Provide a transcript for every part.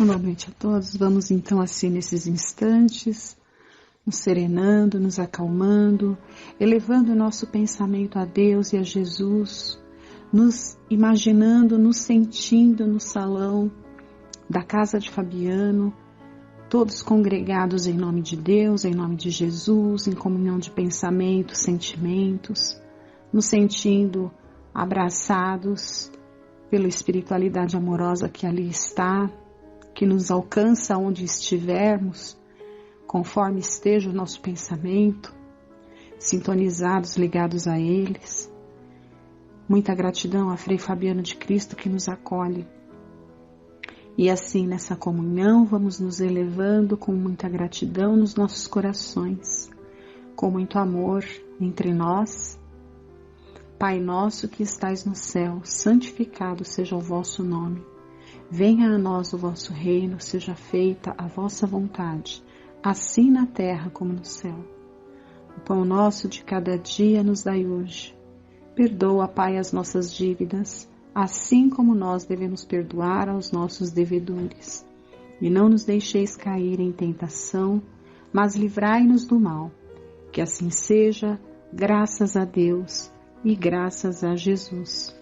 Boa noite a todos. Vamos então assim nesses instantes, nos serenando, nos acalmando, elevando o nosso pensamento a Deus e a Jesus, nos imaginando, nos sentindo no salão da casa de Fabiano, todos congregados em nome de Deus, em nome de Jesus, em comunhão de pensamentos, sentimentos, nos sentindo abraçados pela espiritualidade amorosa que ali está, que nos alcança onde estivermos, conforme esteja o nosso pensamento, sintonizados, ligados a eles. Muita gratidão a Frei Fabiano de Cristo que nos acolhe. E assim, nessa comunhão, vamos nos elevando com muita gratidão nos nossos corações, com muito amor entre nós. Pai nosso que estais no céu, santificado seja o vosso nome. Venha a nós o vosso reino, seja feita a vossa vontade, assim na terra como no céu. O pão nosso de cada dia nos dai hoje. Perdoa, Pai, as nossas dívidas, assim como nós devemos perdoar aos nossos devedores. E não nos deixeis cair em tentação, mas livrai-nos do mal. Que assim seja, graças a Deus e graças a Jesus.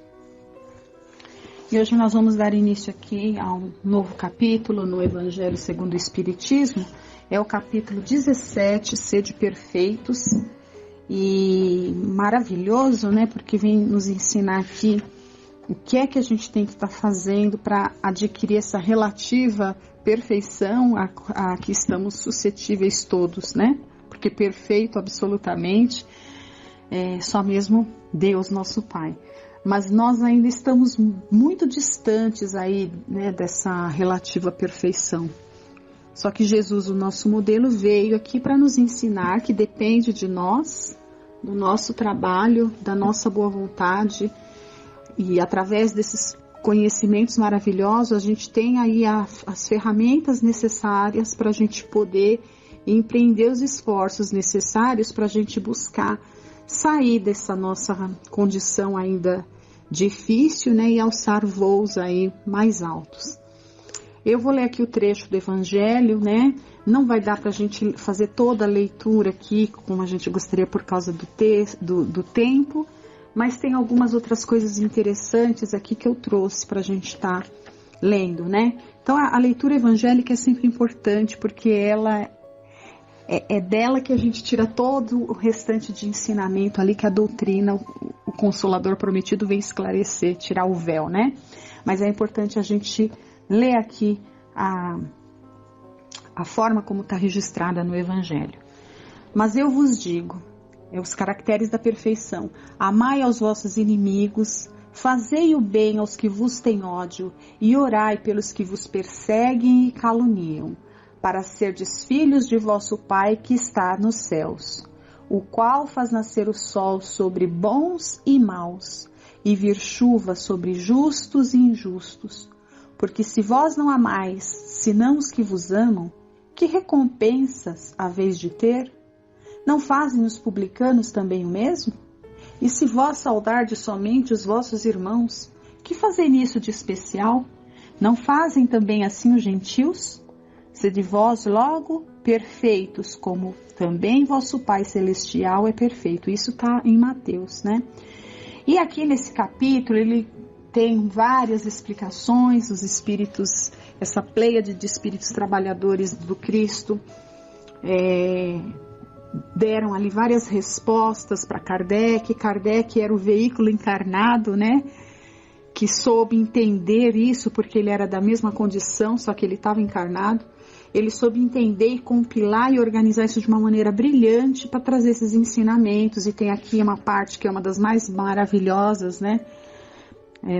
E hoje nós vamos dar início aqui a um novo capítulo no Evangelho segundo o Espiritismo. É o capítulo 17, Sede Perfeitos. E maravilhoso, né? Porque vem nos ensinar aqui o que é que a gente tem que estar fazendo para adquirir essa relativa perfeição a que estamos suscetíveis todos, né? Porque perfeito absolutamente é só mesmo Deus, nosso Pai. Mas nós ainda estamos muito distantes aí, né, dessa relativa perfeição. Só que Jesus, o nosso modelo, veio aqui para nos ensinar que depende de nós, do nosso trabalho, da nossa boa vontade. E através desses conhecimentos maravilhosos, a gente tem aí as ferramentas necessárias para a gente poder empreender os esforços necessários para a gente buscar sair dessa nossa condição ainda difícil, né, e alçar voos aí mais altos. Eu vou ler aqui o trecho do Evangelho, né? Não vai dar para a gente fazer toda a leitura aqui como a gente gostaria por causa do tempo, mas tem algumas outras coisas interessantes aqui que eu trouxe para a gente estar lendo, né? Então a leitura evangélica é sempre importante porque ela é dela que a gente tira todo o restante de ensinamento ali que a doutrina, o Consolador Prometido vem esclarecer, tirar o véu, né? Mas é importante a gente ler aqui a forma como está registrada no Evangelho. Mas eu vos digo, os caracteres da perfeição: amai aos vossos inimigos, fazei o bem aos que vos têm ódio e orai pelos que vos perseguem e caluniam, para serdes filhos de vosso Pai que está nos céus, o qual faz nascer o sol sobre bons e maus, e vir chuva sobre justos e injustos. Porque se vós não amais, senão os que vos amam, que recompensas haveis de ter? Não fazem os publicanos também o mesmo? E se vós saudardes somente os vossos irmãos, que fazem nisso de especial? Não fazem também assim os gentios? Sede vós logo perfeitos, como também vosso Pai Celestial é perfeito. Isso está em Mateus, né? E aqui nesse capítulo ele tem várias explicações. Os espíritos, essa pleiade de espíritos trabalhadores do Cristo, deram ali várias respostas para Kardec. Kardec era o veículo encarnado, né? Que soube entender isso, porque ele era da mesma condição, só que ele estava encarnado. Ele soube entender e compilar e organizar isso de uma maneira brilhante para trazer esses ensinamentos. E tem aqui uma parte que é uma das mais maravilhosas, né,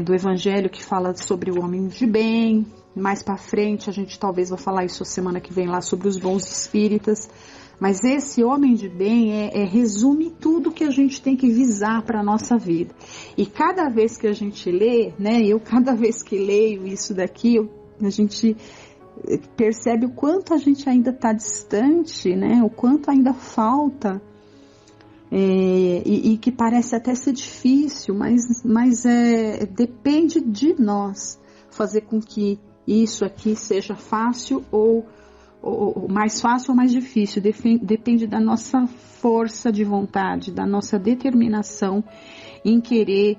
do Evangelho, que fala sobre o homem de bem. Mais para frente, a gente talvez vá falar isso a semana que vem lá sobre os bons espíritas. Mas esse homem de bem resume tudo que a gente tem que visar para a nossa vida. E cada vez que a gente lê, né, cada vez que leio isso daqui, a gente percebe o quanto a gente ainda está distante, né, o quanto ainda falta, e que parece até ser difícil, mas depende de nós fazer com que isso aqui seja fácil ou mais fácil ou mais difícil, depende da nossa força de vontade, da nossa determinação em querer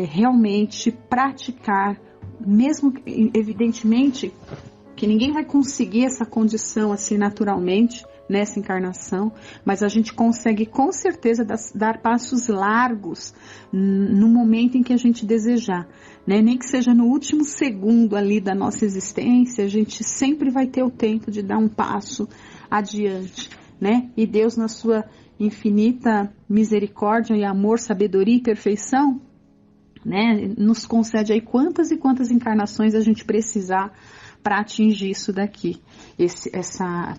realmente praticar, mesmo evidentemente que ninguém vai conseguir essa condição assim naturalmente nessa encarnação, mas a gente consegue com certeza dar passos largos no momento em que a gente desejar, né? Nem que seja no último segundo ali da nossa existência, a gente sempre vai ter o tempo de dar um passo adiante, né? E Deus, na sua infinita misericórdia e amor, sabedoria e perfeição, né, nos concede aí quantas e quantas encarnações a gente precisar para atingir isso daqui,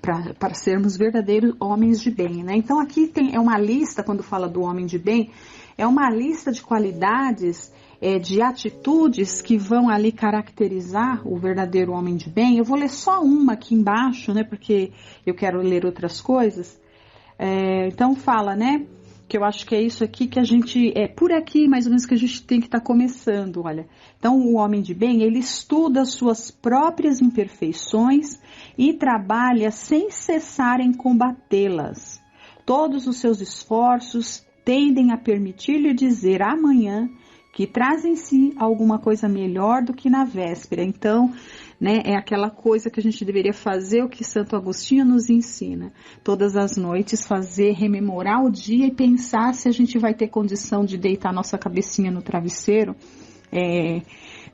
para sermos verdadeiros homens de bem, né? Então aqui é uma lista, quando fala do homem de bem, é uma lista de qualidades, de atitudes que vão ali caracterizar o verdadeiro homem de bem. Eu vou ler só uma aqui embaixo, né? Porque eu quero ler outras coisas. Então fala, né? Que eu acho que é isso aqui que a gente, por aqui mais ou menos que a gente tem que estar começando, olha. Então o homem de bem, ele estuda as suas próprias imperfeições e trabalha sem cessar em combatê-las. Todos os seus esforços tendem a permitir-lhe dizer amanhã que traz em si alguma coisa melhor do que na véspera. Então, né, é aquela coisa que a gente deveria fazer, o que Santo Agostinho nos ensina. Todas as noites fazer, rememorar o dia e pensar se a gente vai ter condição de deitar nossa cabecinha no travesseiro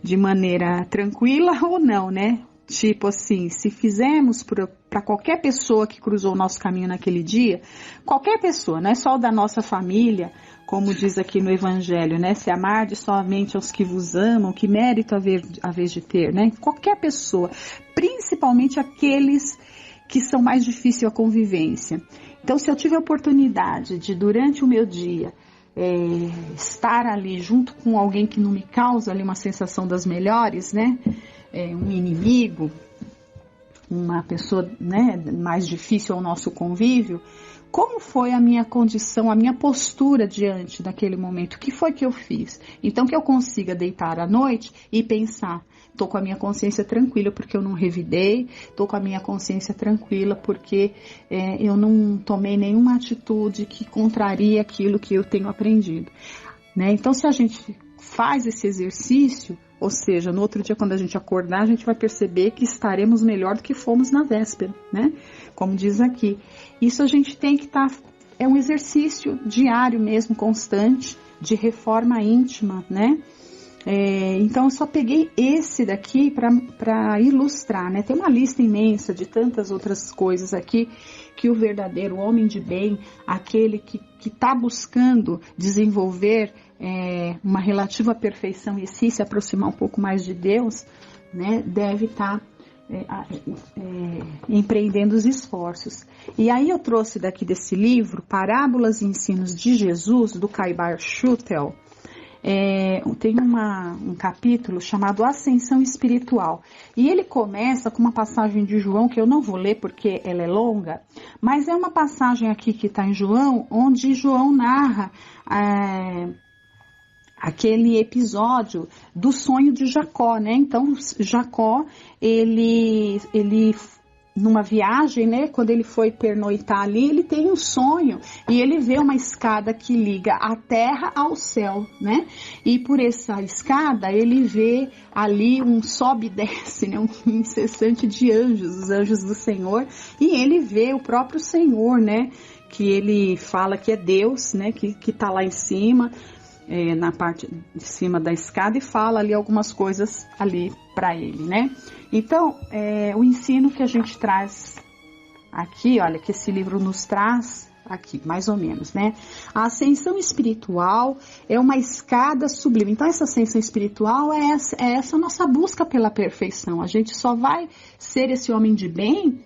de maneira tranquila ou não, né? Tipo assim, se fizermos para qualquer pessoa que cruzou o nosso caminho naquele dia, qualquer pessoa, não é só da nossa família, como diz aqui no Evangelho, né? Se amardes somente aos que vos amam, que mérito a vez de ter, né? Qualquer pessoa, principalmente aqueles que são mais difíceis a convivência. Então, se eu tiver a oportunidade de, durante o meu dia, estar ali junto com alguém que não me causa ali uma sensação das melhores, né? Um inimigo, uma pessoa, né, mais difícil ao nosso convívio, como foi a minha condição, a minha postura diante daquele momento? O que foi que eu fiz? Então que eu consiga deitar à noite e pensar, estou com a minha consciência tranquila porque eu não revidei, estou com a minha consciência tranquila porque eu não tomei nenhuma atitude que contraria aquilo que eu tenho aprendido, né? Então se a gente faz esse exercício, ou seja, no outro dia quando a gente acordar, a gente vai perceber que estaremos melhor do que fomos na véspera, né? Como diz aqui. Isso a gente tem que estar, é um exercício diário mesmo, constante, de reforma íntima, né? Então eu só peguei esse daqui para ilustrar, né? Tem uma lista imensa de tantas outras coisas aqui que o verdadeiro homem de bem, aquele que está buscando desenvolver uma relativa perfeição e se aproximar um pouco mais de Deus, né? Deve estar empreendendo os esforços. E aí eu trouxe daqui desse livro, Parábolas e Ensinos de Jesus, do Caibar Schutel. Tem um capítulo chamado Ascensão Espiritual, e ele começa com uma passagem de João que eu não vou ler porque ela é longa, mas é uma passagem aqui que está em João, onde João narra aquele episódio do sonho de Jacó, né? Então Jacó, ele numa viagem, né, quando ele foi pernoitar ali, ele tem um sonho e ele vê uma escada que liga a terra ao céu, né? E por essa escada ele vê ali um sobe e desce, né, um incessante de anjos, os anjos do Senhor, e ele vê o próprio Senhor, né, que ele fala que é Deus, né, que tá lá em cima, na parte de cima da escada, e fala ali algumas coisas ali para ele, né? Então, o ensino que a gente traz aqui, olha, que esse livro nos traz aqui, mais ou menos, né? A ascensão espiritual é uma escada sublime. Então, essa ascensão espiritual é essa nossa busca pela perfeição. A gente só vai ser esse homem de bem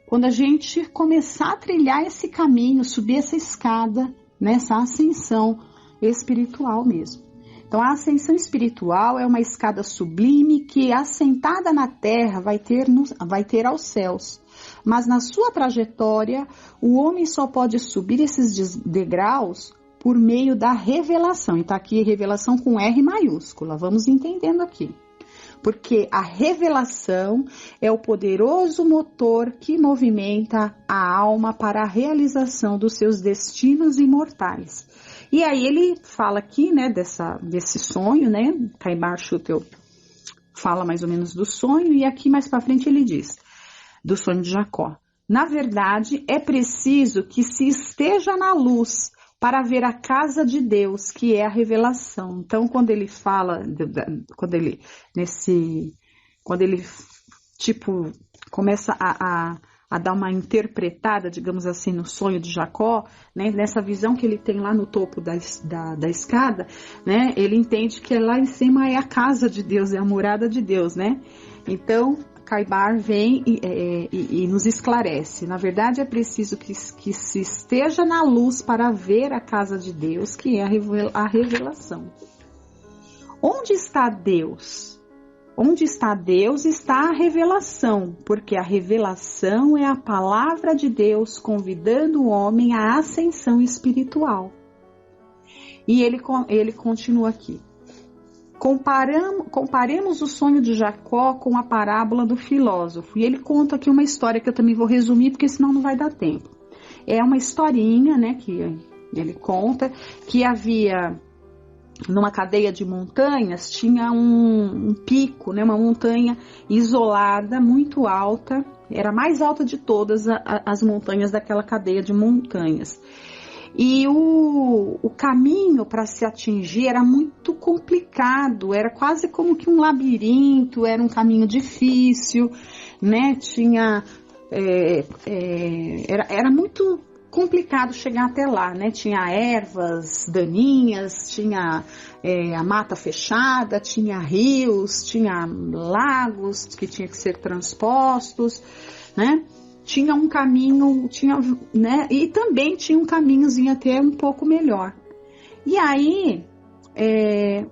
quando a gente começar a trilhar esse caminho, subir essa escada, nessa ascensão espiritual mesmo. Então, a ascensão espiritual é uma escada sublime que, assentada na terra, vai ter aos céus. Mas na sua trajetória, o homem só pode subir esses degraus por meio da revelação. E está aqui revelação com R maiúscula, vamos entendendo aqui. porque a revelação é o poderoso motor que movimenta a alma para a realização dos seus destinos imortais. E aí ele fala aqui, né, desse sonho, né, Caibar Schutel fala mais ou menos do sonho, e aqui mais para frente ele diz, do sonho de Jacó. Na verdade, é preciso que se esteja na luz para ver a casa de Deus, que é a revelação. Então, quando ele fala, quando ele tipo, começa a dar uma interpretada, digamos assim, no sonho de Jacó, né, nessa visão que ele tem lá no topo da escada, né, ele entende que lá em cima é a casa de Deus, é a morada de Deus, né? Então, Caibar vem e nos esclarece. Na verdade, é preciso que se esteja na luz para ver a casa de Deus, que é a revelação. Onde está Deus? Onde está Deus está a revelação, porque a revelação é a palavra de Deus convidando o homem à ascensão espiritual. E ele continua aqui. Comparemos o sonho de Jacó com a parábola do filósofo. E ele conta aqui uma história que eu também vou resumir, porque senão não vai dar tempo. É uma historinha, né, que ele conta, que havia, numa cadeia de montanhas, tinha um pico, né, uma montanha isolada, muito alta, era a mais alta de todas as montanhas daquela cadeia de montanhas. E o caminho para se atingir era muito complicado, era quase como que um labirinto, era um caminho difícil, né? Era muito complicado chegar até lá, né? Tinha ervas daninhas, tinha a mata fechada, tinha rios, tinha lagos que tinham que ser transpostos, né? Tinha um caminho, né? E também tinha um caminhozinho até um pouco melhor. E aí,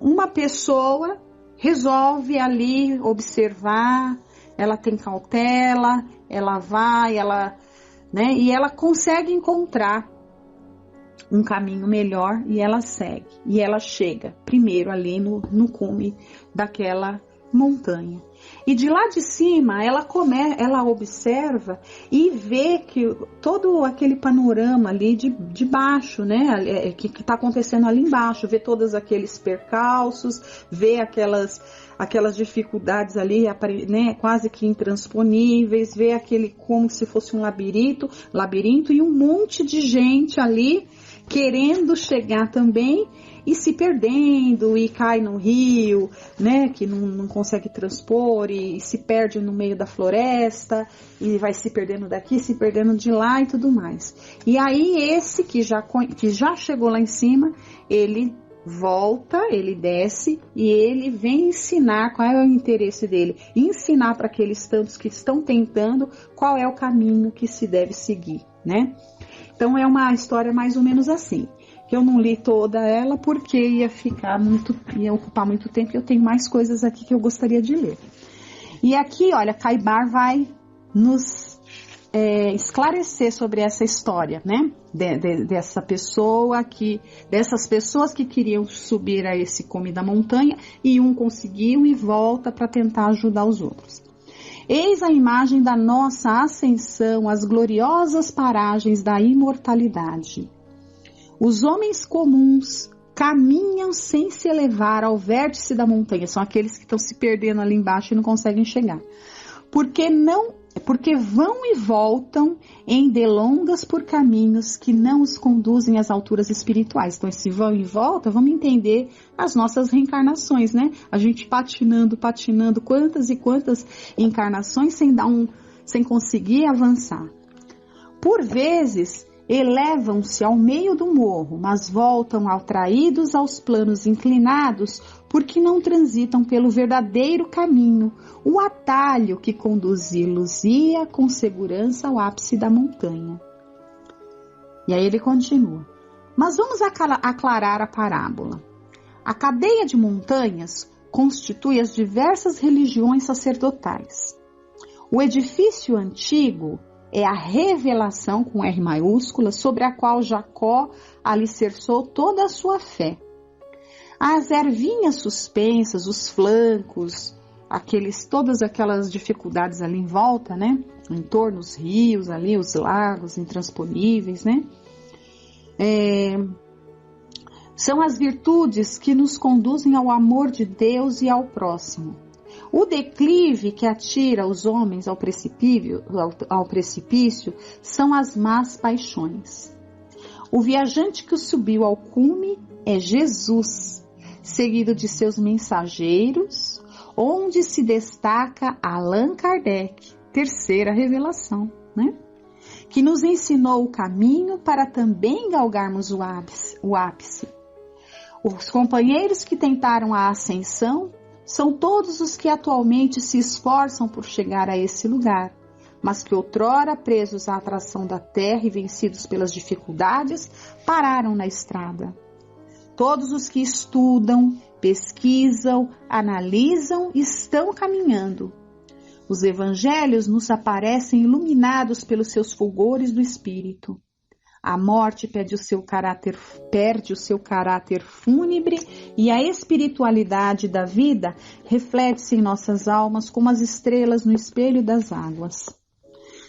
uma pessoa resolve ali observar, ela tem cautela, ela vai, né? E ela consegue encontrar um caminho melhor e ela segue. E ela chega primeiro ali no cume daquela montanha. E de lá de cima ela observa e vê que todo aquele panorama ali de baixo, né, que está acontecendo ali embaixo, vê todos aqueles percalços, vê aquelas dificuldades ali, né, quase que intransponíveis, vê aquele como se fosse um labirinto e um monte de gente ali querendo chegar também e se perdendo e cai no rio, né, que não consegue transpor e se perde no meio da floresta e vai se perdendo daqui, se perdendo de lá e tudo mais. E aí esse que já chegou lá em cima, ele volta, ele desce e ele vem ensinar qual é o interesse dele, ensinar para aqueles tantos que estão tentando qual é o caminho que se deve seguir, né? Então é uma história mais ou menos assim. Eu não li toda ela porque ia ocupar muito tempo e eu tenho mais coisas aqui que eu gostaria de ler. E aqui, olha, Caibar vai nos esclarecer sobre essa história, né? Dessas pessoas que queriam subir a esse cume da montanha e um conseguiu e volta para tentar ajudar os outros. Eis a imagem da nossa ascensão às gloriosas paragens da imortalidade. Os homens comuns caminham sem se elevar ao vértice da montanha. São aqueles que estão se perdendo ali embaixo e não conseguem chegar. Porque vão e voltam em delongas por caminhos que não os conduzem às alturas espirituais. Então, esse vão e volta, vamos entender as nossas reencarnações, né? A gente patinando, quantas e quantas encarnações sem conseguir avançar. Por vezes, elevam-se ao meio do morro, mas voltam atraídos aos planos inclinados porque não transitam pelo verdadeiro caminho, o atalho que conduzi-los-ia com segurança ao ápice da montanha. E aí ele continua. Mas vamos aclarar a parábola. A cadeia de montanhas constitui as diversas religiões sacerdotais. O edifício antigo é a revelação, com R maiúscula, sobre a qual Jacó alicerçou toda a sua fé. As ervinhas suspensas, os flancos, todas aquelas dificuldades ali em volta, né? Em torno, os rios ali, os lagos intransponíveis, né? São as virtudes que nos conduzem ao amor de Deus e ao próximo. O declive que atira os homens ao precipício são as más paixões. O viajante que subiu ao cume é Jesus, seguido de seus mensageiros, onde se destaca Allan Kardec, terceira revelação, né? Que nos ensinou o caminho para também galgarmos o ápice. Os companheiros que tentaram a ascensão são todos os que atualmente se esforçam por chegar a esse lugar, mas que outrora, presos à atração da terra e vencidos pelas dificuldades, pararam na estrada. Todos os que estudam, pesquisam, analisam, estão caminhando. Os evangelhos nos aparecem iluminados pelos seus fulgores do espírito. A morte perde o seu caráter fúnebre e a espiritualidade da vida reflete-se em nossas almas como as estrelas no espelho das águas.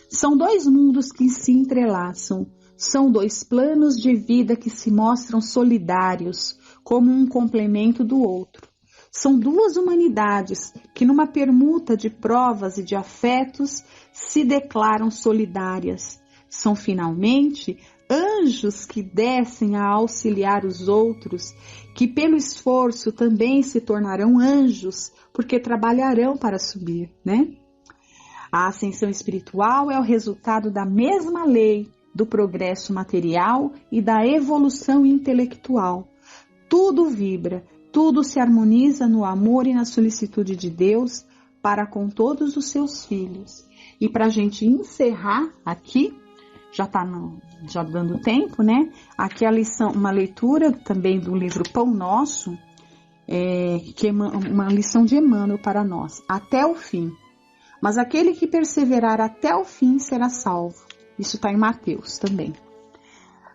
São dois mundos que se entrelaçam, são dois planos de vida que se mostram solidários, como um complemento do outro. São duas humanidades que, numa permuta de provas e de afetos, se declaram solidárias. São, finalmente, anjos que descem a auxiliar os outros, que pelo esforço também se tornarão anjos, porque trabalharão para subir, né? A ascensão espiritual é o resultado da mesma lei do progresso material e da evolução intelectual. Tudo vibra, tudo se harmoniza no amor e na solicitude de Deus para com todos os seus filhos. E para a gente encerrar aqui, já dando tempo, né? Aqui a lição, uma leitura também do livro Pão Nosso, que é uma lição de Emmanuel para nós. Até o fim. Mas aquele que perseverar até o fim será salvo. Isso está em Mateus também.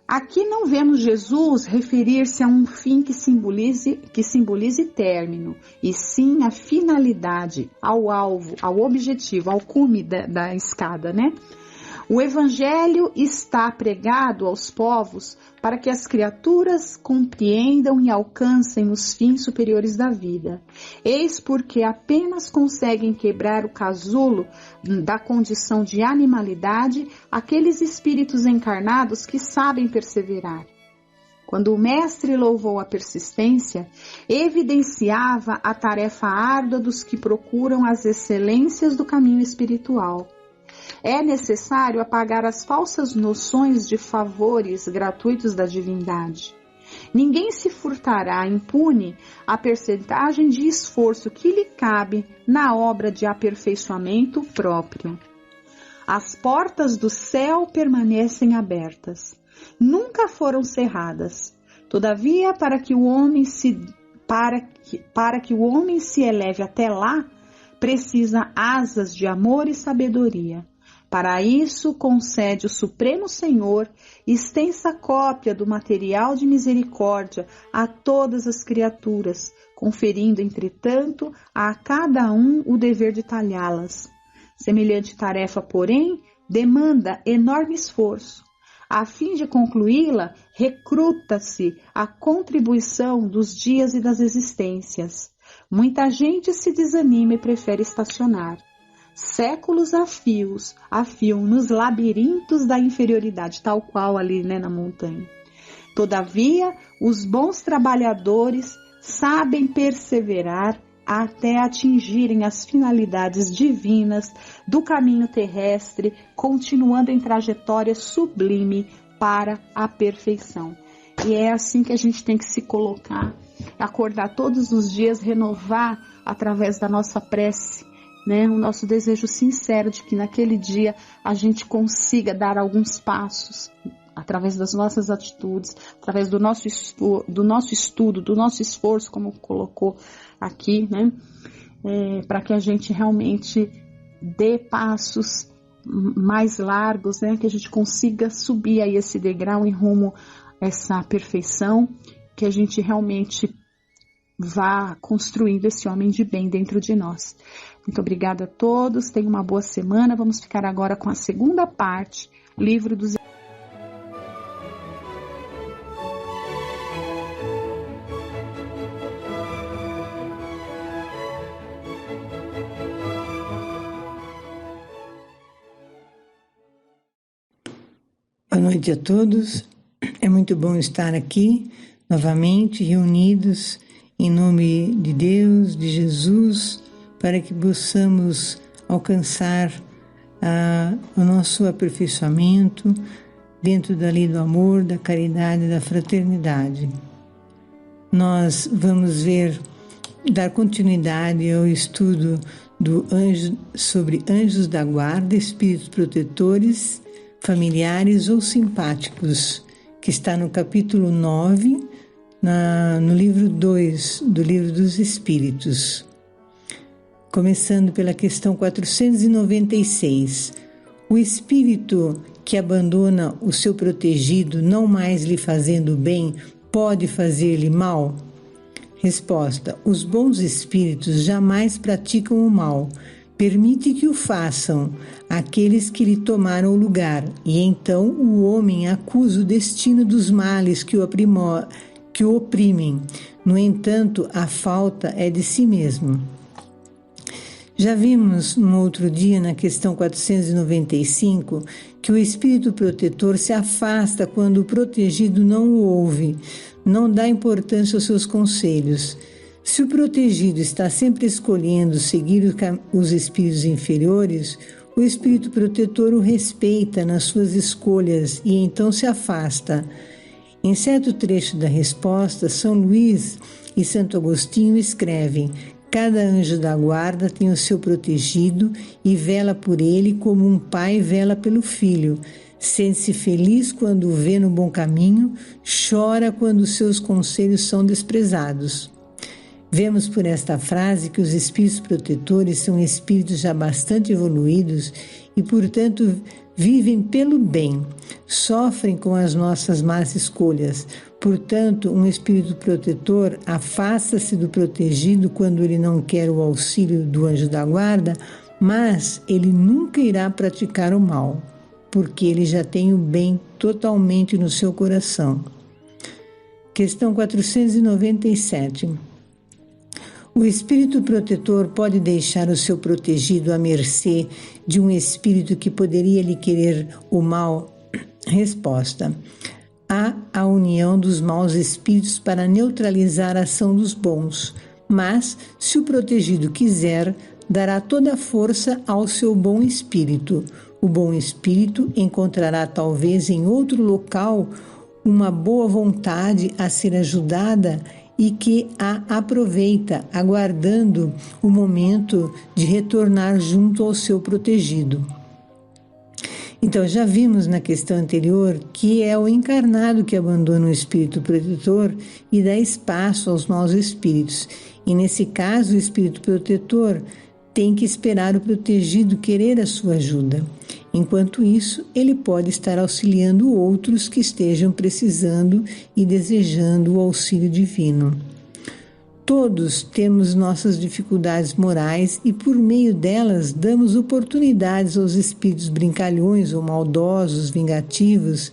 Aqui não vemos Jesus referir-se a um fim que simbolize término, e sim a finalidade, ao alvo, ao objetivo, ao cume da escada, né? O Evangelho está pregado aos povos para que as criaturas compreendam e alcancem os fins superiores da vida. Eis porque apenas conseguem quebrar o casulo da condição de animalidade aqueles espíritos encarnados que sabem perseverar. Quando o Mestre louvou a persistência, evidenciava a tarefa árdua dos que procuram as excelências do caminho espiritual. É necessário apagar as falsas noções de favores gratuitos da divindade. Ninguém se furtará impune a percentagem de esforço que lhe cabe na obra de aperfeiçoamento próprio. As portas do céu permanecem abertas, nunca foram cerradas. Todavia, para que o homem se eleve até lá, precisa asas de amor e sabedoria. Para isso, concede o Supremo Senhor extensa cópia do material de misericórdia a todas as criaturas, conferindo, entretanto, a cada um o dever de talhá-las. Semelhante tarefa, porém, demanda enorme esforço. A fim de concluí-la, recruta-se a contribuição dos dias e das existências. Muita gente se desanima e prefere estacionar. Séculos afiam nos labirintos da inferioridade, tal qual ali, né, na montanha. Todavia, os bons trabalhadores sabem perseverar até atingirem as finalidades divinas do caminho terrestre, continuando em trajetória sublime para a perfeição. E é assim que a gente tem que se colocar, acordar todos os dias, renovar através da nossa prece, né, o nosso desejo sincero de que naquele dia a gente consiga dar alguns passos através das nossas atitudes, através do nosso estudo, do nosso esforço, como colocou aqui, né, para que a gente realmente dê passos mais largos, né, que a gente consiga subir aí esse degrau em rumo a essa perfeição, que a gente realmente vá construindo esse homem de bem dentro de nós. Muito obrigada a todos, tenham uma boa semana. Vamos ficar agora com a segunda parte, Livro dos Boa noite a todos. É muito bom estar aqui novamente reunidos em nome de Deus, de Jesus, para que possamos alcançar o nosso aperfeiçoamento dentro da lei do amor, da caridade e da fraternidade. Nós vamos dar continuidade ao estudo sobre anjos da guarda, espíritos protetores, familiares ou simpáticos, que está no capítulo 9, no livro 2 do Livro dos Espíritos. Começando pela questão 496. O espírito que abandona o seu protegido, não mais lhe fazendo bem, pode fazer-lhe mal? Resposta: os bons espíritos jamais praticam o mal. Permite que o façam aqueles que lhe tomaram o lugar, e então o homem acusa o destino dos males que o oprimem. No entanto, a falta é de si mesmo. Já vimos no outro dia, na questão 495, que o espírito protetor se afasta quando o protegido não o ouve, não dá importância aos seus conselhos. Se o protegido está sempre escolhendo seguir os espíritos inferiores, o espírito protetor o respeita nas suas escolhas e então se afasta. Em certo trecho da resposta, São Luís e Santo Agostinho escrevem: cada anjo da guarda tem o seu protegido e vela por ele como um pai vela pelo filho. Sente-se feliz quando o vê no bom caminho, chora quando seus conselhos são desprezados. Vemos por esta frase que os espíritos protetores são espíritos já bastante evoluídos e, portanto, vivem pelo bem, sofrem com as nossas más escolhas. Portanto, um espírito protetor afasta-se do protegido quando ele não quer o auxílio do anjo da guarda, mas ele nunca irá praticar o mal, porque ele já tem o bem totalmente no seu coração. Questão 497. O espírito protetor pode deixar o seu protegido à mercê de um espírito que poderia lhe querer o mal? Resposta: há a união dos maus espíritos para neutralizar a ação dos bons, mas, se o protegido quiser, dará toda a força ao seu bom espírito. O bom espírito encontrará talvez em outro local uma boa vontade a ser ajudada e que a aproveita, aguardando o momento de retornar junto ao seu protegido. Então, já vimos na questão anterior que é o encarnado que abandona o espírito protetor e dá espaço aos maus espíritos. E nesse caso, o espírito protetor tem que esperar o protegido querer a sua ajuda. Enquanto isso, ele pode estar auxiliando outros que estejam precisando e desejando o auxílio divino. Todos temos nossas dificuldades morais e, por meio delas, damos oportunidades aos espíritos brincalhões ou maldosos, vingativos,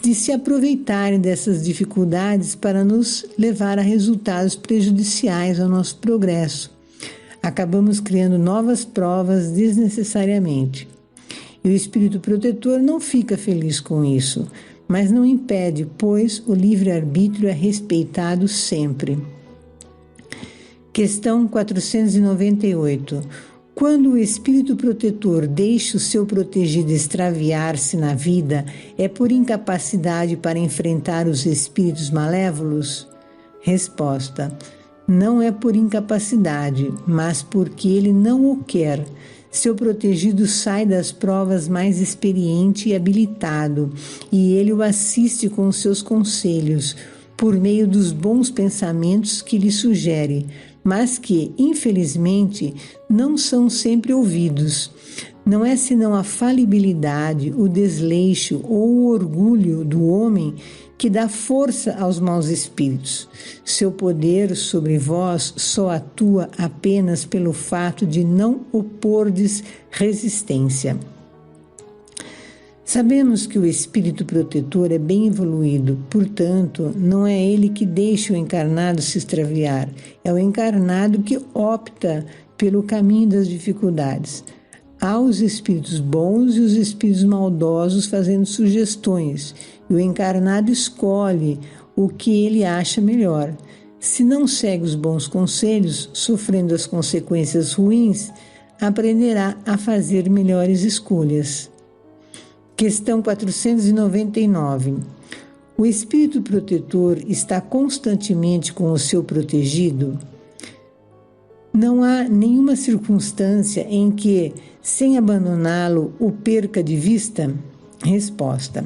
de se aproveitarem dessas dificuldades para nos levar a resultados prejudiciais ao nosso progresso. Acabamos criando novas provas desnecessariamente. E o espírito protetor não fica feliz com isso, mas não impede, pois o livre-arbítrio é respeitado sempre. Questão 498. Quando o espírito protetor deixa o seu protegido extraviar-se na vida, é por incapacidade para enfrentar os espíritos malévolos? Resposta: não é por incapacidade, mas porque ele não o quer. Seu protegido sai das provas mais experiente e habilitado, e ele o assiste com seus conselhos, por meio dos bons pensamentos que lhe sugere, mas que, infelizmente, não são sempre ouvidos. Não é senão a falibilidade, o desleixo ou o orgulho do homem que dá força aos maus espíritos. Seu poder sobre vós só atua apenas pelo fato de não opordes resistência. Sabemos que o espírito protetor é bem evoluído, portanto, não é ele que deixa o encarnado se extraviar, é o encarnado que opta pelo caminho das dificuldades. Há os espíritos bons e os espíritos maldosos fazendo sugestões, e o encarnado escolhe o que ele acha melhor. Se não segue os bons conselhos, sofrendo as consequências ruins, aprenderá a fazer melhores escolhas. Questão 499. O espírito protetor está constantemente com o seu protegido? Não há nenhuma circunstância em que, sem abandoná-lo, o perca de vista? Resposta.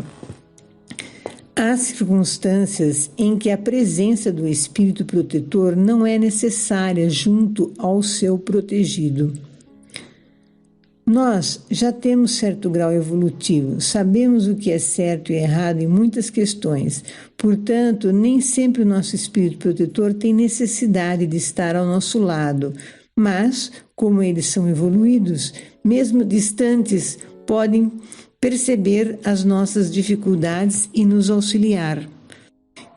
Há circunstâncias em que a presença do espírito protetor não é necessária junto ao seu protegido. Nós já temos certo grau evolutivo, sabemos o que é certo e errado em muitas questões, portanto, nem sempre o nosso espírito protetor tem necessidade de estar ao nosso lado, mas, como eles são evoluídos, mesmo distantes, podem perceber as nossas dificuldades e nos auxiliar.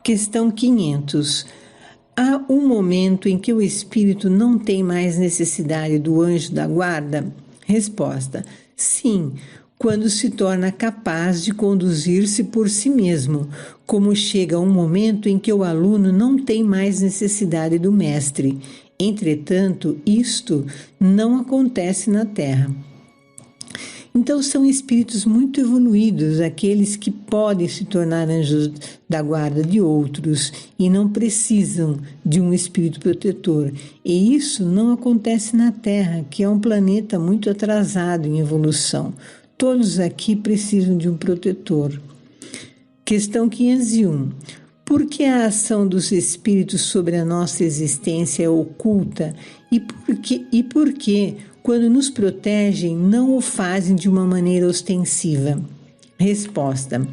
Questão 500. Há um momento em que o espírito não tem mais necessidade do anjo da guarda? Resposta: sim, quando se torna capaz de conduzir-se por si mesmo, como chega um momento em que o aluno não tem mais necessidade do mestre. Entretanto, isto não acontece na Terra. Então, são espíritos muito evoluídos, aqueles que podem se tornar anjos da guarda de outros e não precisam de um espírito protetor. E isso não acontece na Terra, que é um planeta muito atrasado em evolução. Todos aqui precisam de um protetor. Questão 501. Por que a ação dos espíritos sobre a nossa existência é oculta e por que, quando nos protegem, não o fazem de uma maneira ostensiva? Resposta: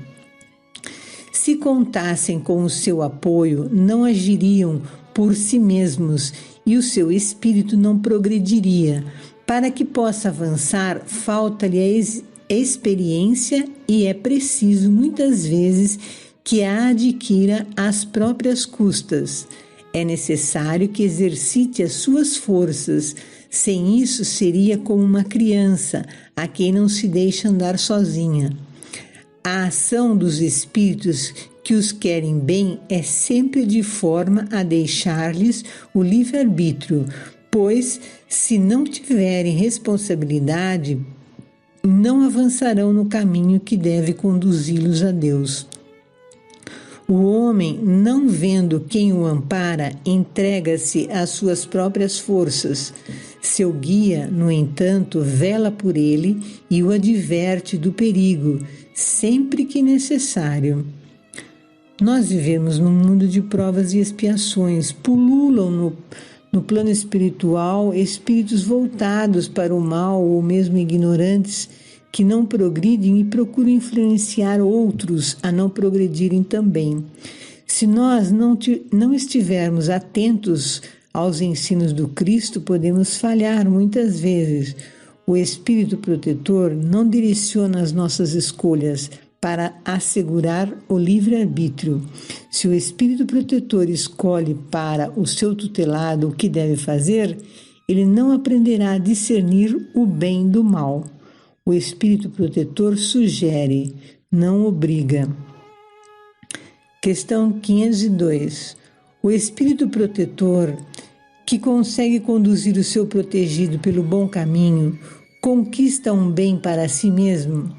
se contassem com o seu apoio, não agiriam por si mesmos e o seu espírito não progrediria. Para que possa avançar, falta-lhe a experiência e é preciso, muitas vezes, que a adquira às próprias custas. É necessário que exercite as suas forças. Sem isso, seria como uma criança, a quem não se deixa andar sozinha. A ação dos espíritos que os querem bem é sempre de forma a deixar-lhes o livre-arbítrio, pois, se não tiverem responsabilidade, não avançarão no caminho que deve conduzi-los a Deus. O homem, não vendo quem o ampara, entrega-se às suas próprias forças. Seu guia, no entanto, vela por ele e o adverte do perigo, sempre que necessário. Nós vivemos num mundo de provas e expiações. Pululam no plano espiritual espíritos voltados para o mal ou mesmo ignorantes, que não progridem e procuram influenciar outros a não progredirem também. Se nós não estivermos atentos aos ensinos do Cristo, podemos falhar muitas vezes. O Espírito Protetor não direciona as nossas escolhas para assegurar o livre-arbítrio. Se o Espírito Protetor escolhe para o seu tutelado o que deve fazer, ele não aprenderá a discernir o bem do mal. O Espírito Protetor sugere, não obriga. Questão 502. O Espírito Protetor, que consegue conduzir o seu protegido pelo bom caminho, conquista um bem para si mesmo?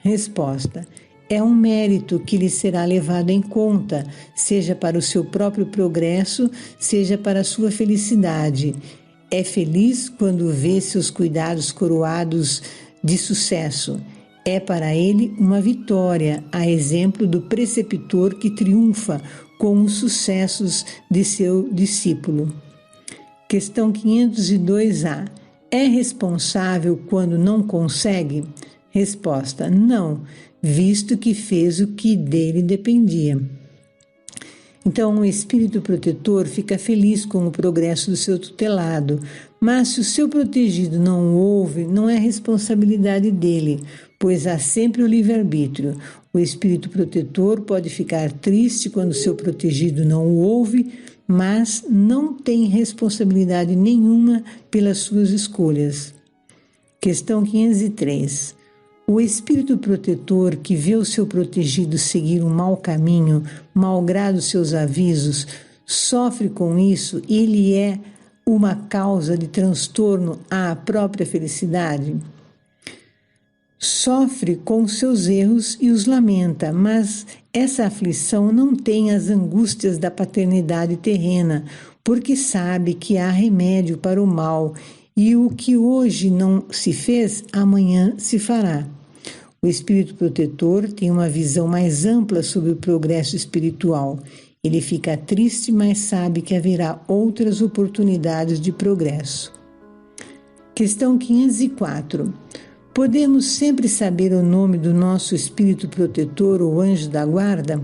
Resposta: é um mérito que lhe será levado em conta, seja para o seu próprio progresso, seja para a sua felicidade. É feliz quando vê seus cuidados coroados de sucesso. É para ele uma vitória, a exemplo do preceptor que triunfa com os sucessos de seu discípulo. Questão 502A. É responsável quando não consegue? Resposta: não, visto que fez o que dele dependia. Então, o espírito protetor fica feliz com o progresso do seu tutelado, mas se o seu protegido não o ouve, não é responsabilidade dele, pois há sempre o livre-arbítrio. O espírito protetor pode ficar triste quando seu protegido não o ouve, mas não tem responsabilidade nenhuma pelas suas escolhas. Questão 503. O espírito protetor que vê o seu protegido seguir um mau caminho, malgrado os seus avisos, sofre com isso, ele é uma causa de transtorno à própria felicidade? Sofre com seus erros e os lamenta, mas essa aflição não tem as angústias da paternidade terrena, porque sabe que há remédio para o mal e o que hoje não se fez, amanhã se fará. O espírito protetor tem uma visão mais ampla sobre o progresso espiritual. Ele fica triste, mas sabe que haverá outras oportunidades de progresso. Questão 504. Podemos sempre saber o nome do nosso espírito protetor ou anjo da guarda?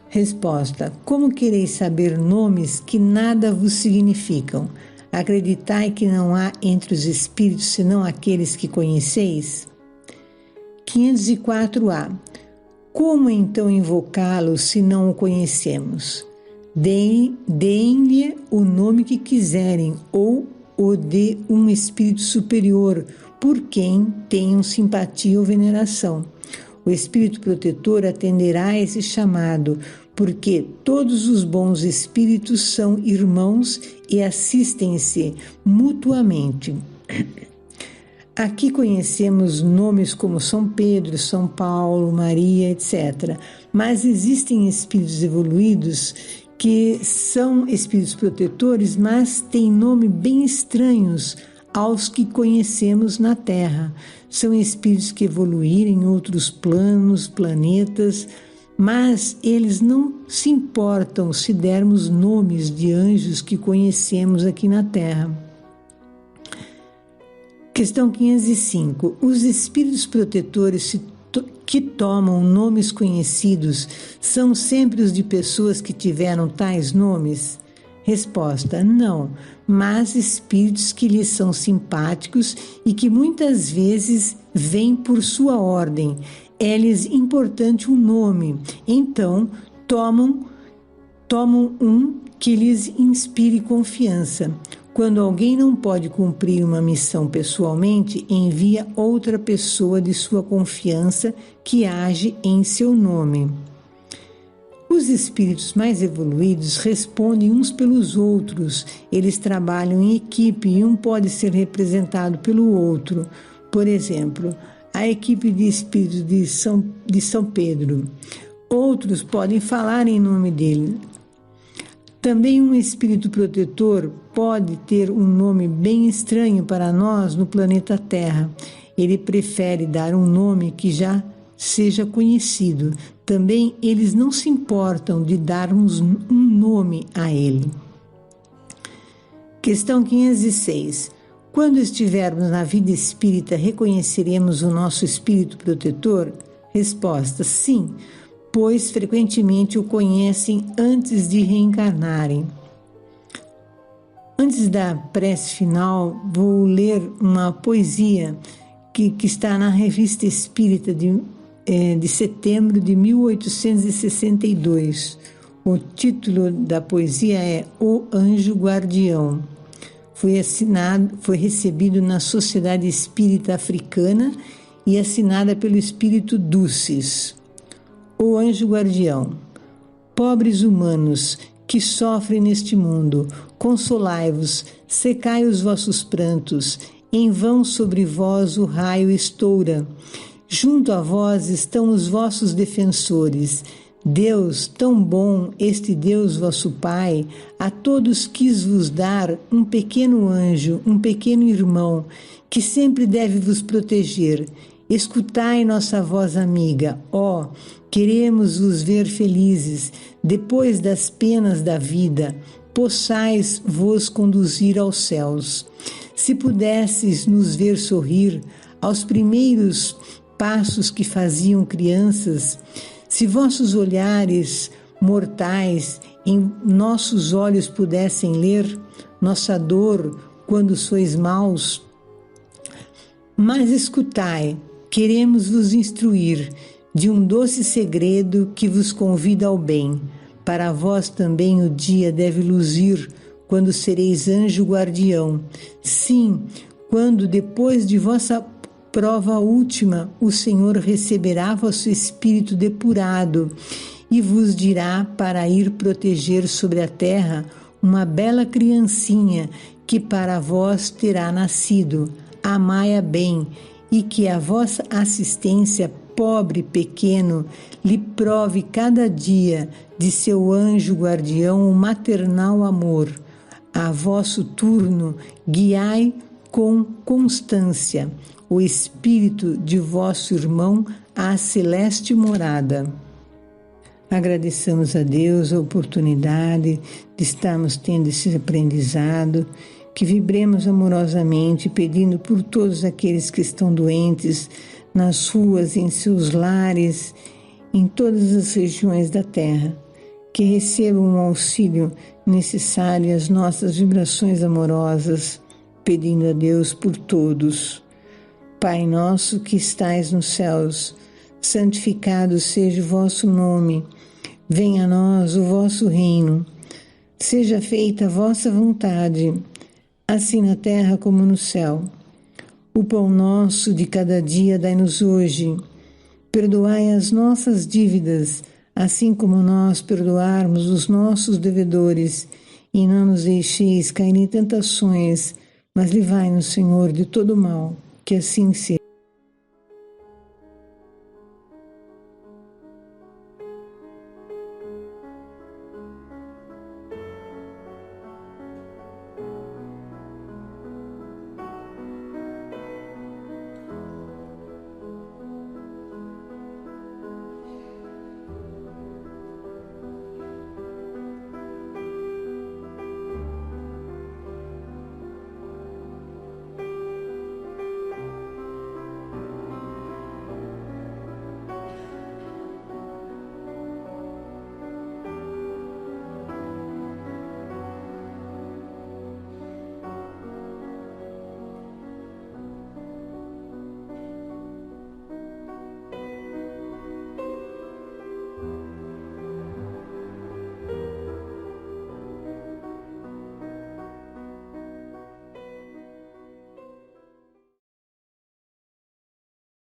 Resposta. Como quereis saber nomes que nada vos significam? Acreditai que não há entre os espíritos senão aqueles que conheceis? 504A. Como então invocá-lo se não o conhecemos? Deem-lhe o nome que quiserem ou o de um espírito superior por quem tenham simpatia ou veneração. O espírito protetor atenderá a esse chamado, porque todos os bons espíritos são irmãos e assistem-se mutuamente. Aqui conhecemos nomes como São Pedro, São Paulo, Maria, etc. Mas existem espíritos evoluídos que são espíritos protetores, mas têm nomes bem estranhos aos que conhecemos na Terra. São espíritos que evoluíram em outros planos, planetas, mas eles não se importam se dermos nomes de anjos que conhecemos aqui na Terra. Questão 505. Os espíritos protetores que tomam nomes conhecidos são sempre os de pessoas que tiveram tais nomes? Resposta: não, mas espíritos que lhes são simpáticos e que muitas vezes vêm por sua ordem. É-lhes importante um nome, então tomam um que lhes inspire confiança. Quando alguém não pode cumprir uma missão pessoalmente, envia outra pessoa de sua confiança que age em seu nome. Os espíritos mais evoluídos respondem uns pelos outros. Eles trabalham em equipe e um pode ser representado pelo outro. Por exemplo, a equipe de espíritos de São Pedro. Outros podem falar em nome dele. Também um espírito protetor pode ter um nome bem estranho para nós no planeta Terra. Ele prefere dar um nome que já seja conhecido. Também eles não se importam de darmos um nome a ele. Questão 506. Quando estivermos na vida espírita, reconheceremos o nosso espírito protetor? Resposta: sim, pois frequentemente o conhecem antes de reencarnarem. Antes da prece final, vou ler uma poesia que está na Revista Espírita de setembro de 1862. O título da poesia é O Anjo Guardião. Foi recebido na Sociedade Espírita Africana e assinada pelo Espírito Dulcis. O Anjo Guardião. Pobres humanos que sofrem neste mundo, consolai-vos, secai os vossos prantos, em vão sobre vós o raio estoura. Junto a vós estão os vossos defensores. Deus, tão bom, este Deus vosso Pai, a todos quis vos dar um pequeno anjo, um pequeno irmão, que sempre deve vos proteger. Escutai nossa voz amiga, ó, queremos vos ver felizes, depois das penas da vida, possais vos conduzir aos céus. Se pudesses nos ver sorrir aos primeiros passos que faziam crianças, se vossos olhares mortais em nossos olhos pudessem ler, nossa dor quando sois maus? Mas escutai, queremos vos instruir de um doce segredo que vos convida ao bem. Para vós também o dia deve luzir, quando sereis anjo guardião. Sim, quando depois de vossa prova última, o Senhor receberá vosso espírito depurado e vos dirá para ir proteger sobre a terra uma bela criancinha que para vós terá nascido. Amai-a bem, e que a vossa assistência, pobre pequeno, lhe prove cada dia de seu anjo guardião o maternal amor. A vosso turno, guiai com constância o espírito de vosso irmão à celeste morada. Agradeçamos a Deus a oportunidade de estarmos tendo esse aprendizado, que vibremos amorosamente pedindo por todos aqueles que estão doentes nas ruas, em seus lares, em todas as regiões da terra, que recebam o auxílio necessário e as nossas vibrações amorosas, pedindo a Deus por todos. Pai nosso que estais nos céus, santificado seja o vosso nome, venha a nós o vosso reino, seja feita a vossa vontade, assim na terra como no céu. O pão nosso de cada dia dai-nos hoje. Perdoai as nossas dívidas, assim como nós perdoarmos os nossos devedores. E não nos deixeis cair em tentações, mas livrai-nos, Senhor, de todo mal. Que assim seja.